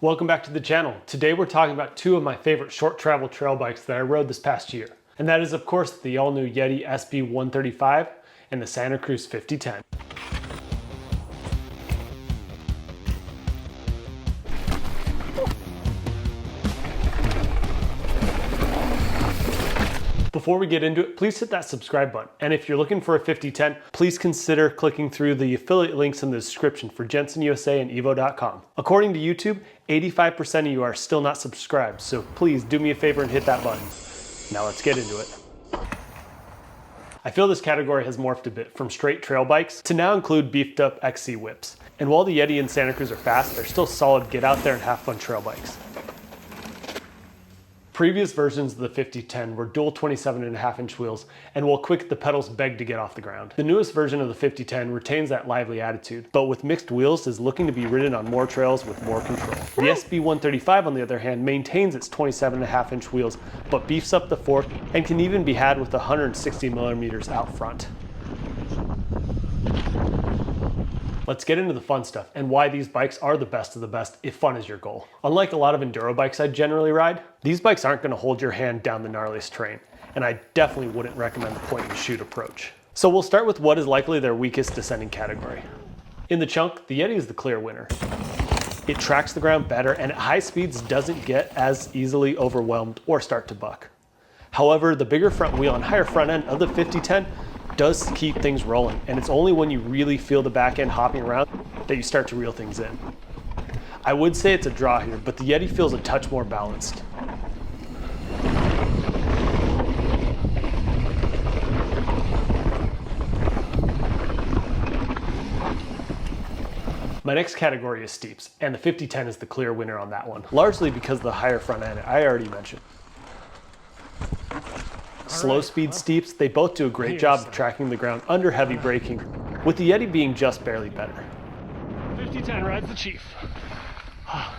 Welcome back to the channel. Today we're talking about two of my favorite short travel trail bikes that I rode this past year. And that is of course the all new Yeti SB135 and the Santa Cruz 5010. Before we get into it, please hit that subscribe button. And if you're looking for a 5010, please consider clicking through the affiliate links in the description for Jensen USA and evo.com. According to YouTube, 85% of you are still not subscribed, so please do me a favor and hit that button. Now let's get into it. I feel this category has morphed a bit from straight trail bikes to now include beefed up XC whips. And while the Yeti and Santa Cruz are fast, they're still solid get out there and have fun trail bikes. Previous versions of the 5010 were dual 27.5-inch wheels, and while quick, the pedals beg to get off the ground. The newest version of the 5010 retains that lively attitude, but with mixed wheels is looking to be ridden on more trails with more control. The SB135, on the other hand, maintains its 27.5-inch wheels, but beefs up the fork and can even be had with 160 millimeters out front. Let's get into the fun stuff and why these bikes are the best of the best if fun is your goal. Unlike a lot of enduro bikes I generally ride, these bikes aren't going to hold your hand down the gnarliest terrain, and I definitely wouldn't recommend the point and shoot approach. So we'll start with what is likely their weakest descending category. In the chunk, the Yeti is the clear winner. It tracks the ground better and at high speeds doesn't get as easily overwhelmed or start to buck. However, the bigger front wheel and higher front end of the 5010 does keep things rolling, and it's only when you really feel the back end hopping around that you start to reel things in. I would say it's a draw here, but the Yeti feels a touch more balanced. My next category is steeps, and the 5010 is the clear winner on that one, largely because of the higher front end I already mentioned. Slow speed steeps, they both do a great job of tracking the ground under heavy braking, with the Yeti being just barely better. 5010 rides the chief.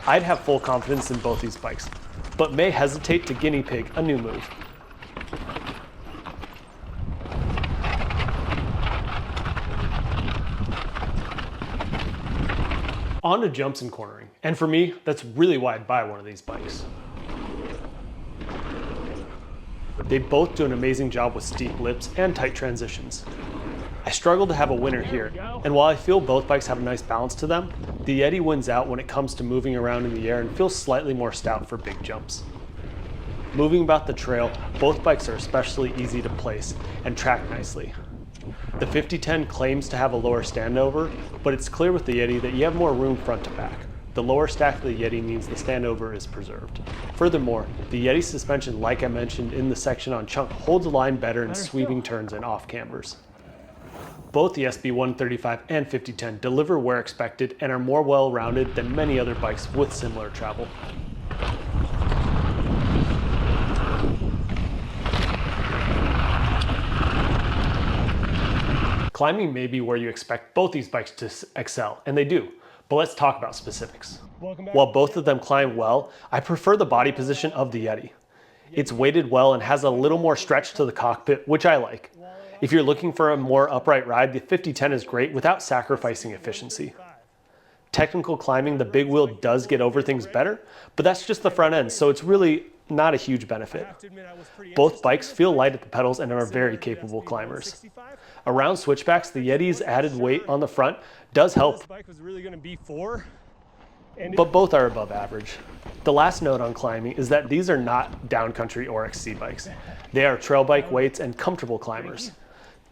I'd have full confidence in both these bikes, but may hesitate to guinea pig a new move. On to jumps and cornering, and for me, that's really why I'd buy one of these bikes. They both do an amazing job with steep lips and tight transitions. I struggle to have a winner here, and while I feel both bikes have a nice balance to them, the Yeti wins out when it comes to moving around in the air and feels slightly more stout for big jumps. Moving about the trail, both bikes are especially easy to place and track nicely. The 5010 claims to have a lower standover, but it's clear with the Yeti that you have more room front to back. The lower stack of the Yeti means the standover is preserved. Furthermore, the Yeti suspension, like I mentioned in the section on chunk, holds the line better in sweeping turns and off cambers. Both the SB135 and 5010 deliver where expected and are more well-rounded than many other bikes with similar travel. Climbing may be where you expect both these bikes to excel, and they do. But let's talk about specifics. While both of them climb well, I prefer the body position of the Yeti. It's weighted well and has a little more stretch to the cockpit, which I like. If you're looking for a more upright ride, the 5010 is great without sacrificing efficiency. Technical climbing, the big wheel does get over things better, but that's just the front end, so it's really not a huge benefit. Both bikes feel light at the pedals and are very capable climbers. Around switchbacks, the Yeti's added weight on the front does help, but both are above average. The last note on climbing is that these are not downcountry or XC bikes. They are trail bike weights and comfortable climbers.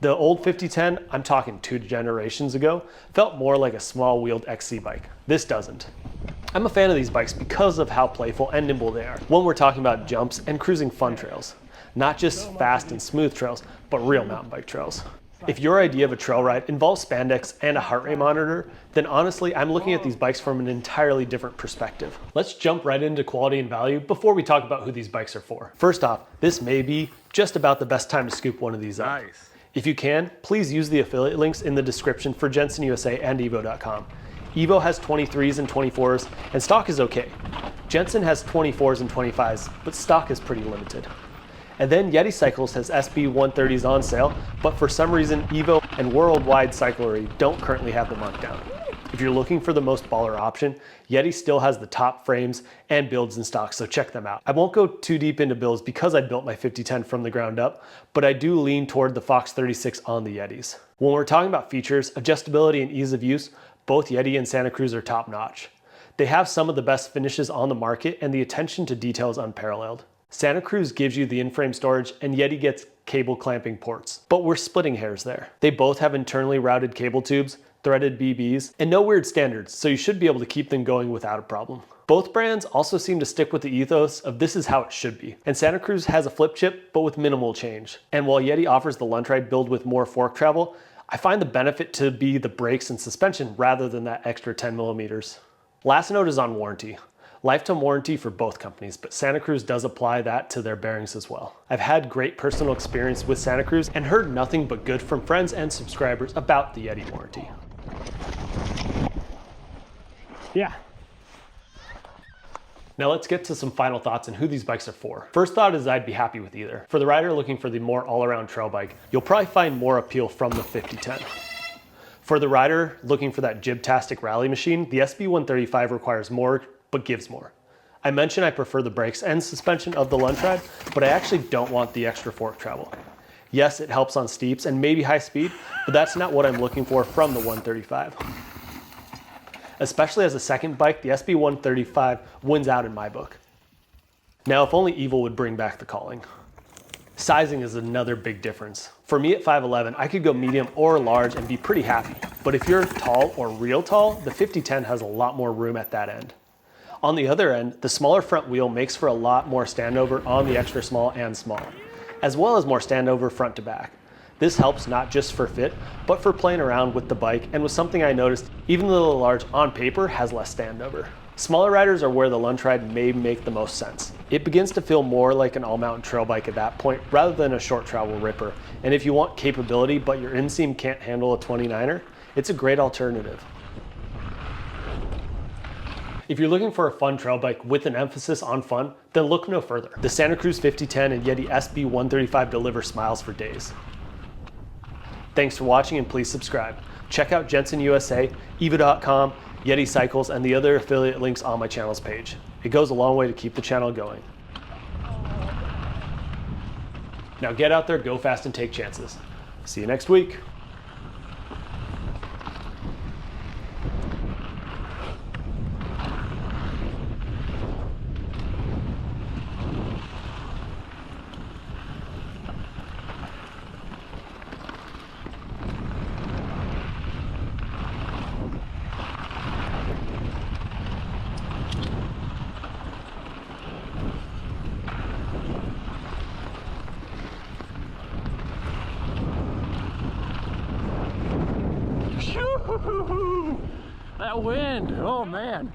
The old 5010, I'm talking 2 generations ago, felt more like a small-wheeled XC bike. This doesn't. I'm a fan of these bikes because of how playful and nimble they are when we're talking about jumps and cruising fun trails. Not just fast and smooth trails, but real mountain bike trails. If your idea of a trail ride involves spandex and a heart rate monitor, then honestly, I'm looking at these bikes from an entirely different perspective. Let's jump right into quality and value before we talk about who these bikes are for. First off, this may be just about the best time to scoop one of these up. Nice. If you can, please use the affiliate links in the description for Jensen USA and evo.com. Evo has 23s and 24s, and stock is okay. Jensen has 24s and 25s, but stock is pretty limited. And then Yeti Cycles has SB130s on sale, but for some reason Evo and Worldwide Cyclery don't currently have them marked down. If you're looking for the most baller option, Yeti still has the top frames and builds in stock, so check them out. I won't go too deep into builds because I built my 5010 from the ground up, but I do lean toward the Fox 36 on the Yetis. When we're talking about features, adjustability and ease of use, both Yeti and Santa Cruz are top notch. They have some of the best finishes on the market and the attention to detail is unparalleled. Santa Cruz gives you the in-frame storage and Yeti gets cable clamping ports, but we're splitting hairs there. They both have internally routed cable tubes, threaded BBs, and no weird standards, so you should be able to keep them going without a problem. Both brands also seem to stick with the ethos of this is how it should be. And Santa Cruz has a flip chip, but with minimal change. And while Yeti offers the lunch ride build with more fork travel, I find the benefit to be the brakes and suspension rather than that extra 10 millimeters. Last note is on warranty. Lifetime warranty for both companies, but Santa Cruz does apply that to their bearings as well. I've had great personal experience with Santa Cruz and heard nothing but good from friends and subscribers about the Yeti warranty. Yeah. Now let's get to some final thoughts on who these bikes are for. First thought is I'd be happy with either. For the rider looking for the more all-around trail bike, you'll probably find more appeal from the 5010. For the rider looking for that jib-tastic rally machine, the SB135 requires more, but gives more. I mentioned I prefer the brakes and suspension of the lunch ride, but I actually don't want the extra fork travel. Yes, it helps on steeps and maybe high speed, but that's not what I'm looking for from the 135. Especially as a second bike, the SB135 wins out in my book. Now, if only Evil would bring back the calling. Sizing is another big difference. For me at 5'11", I could go medium or large and be pretty happy. But if you're tall or real tall, the 5010 has a lot more room at that end. On the other end, the smaller front wheel makes for a lot more standover on the extra small and small, as well as more standover front to back. This helps not just for fit, but for playing around with the bike and was something I noticed even though the large on paper has less standover. Smaller riders are where the lunch ride may make the most sense. It begins to feel more like an all-mountain trail bike at that point rather than a short travel ripper. And if you want capability but your inseam can't handle a 29er, it's a great alternative. If you're looking for a fun trail bike with an emphasis on fun, then look no further. The Santa Cruz 5010 and Yeti SB135 deliver smiles for days. Thanks for watching and please subscribe. Check out Jensen USA, Eva.com, Yeti Cycles, and the other affiliate links on my channel's page. It goes a long way to keep the channel going. Now get out there, go fast, and take chances. See you next week. That wind, oh man.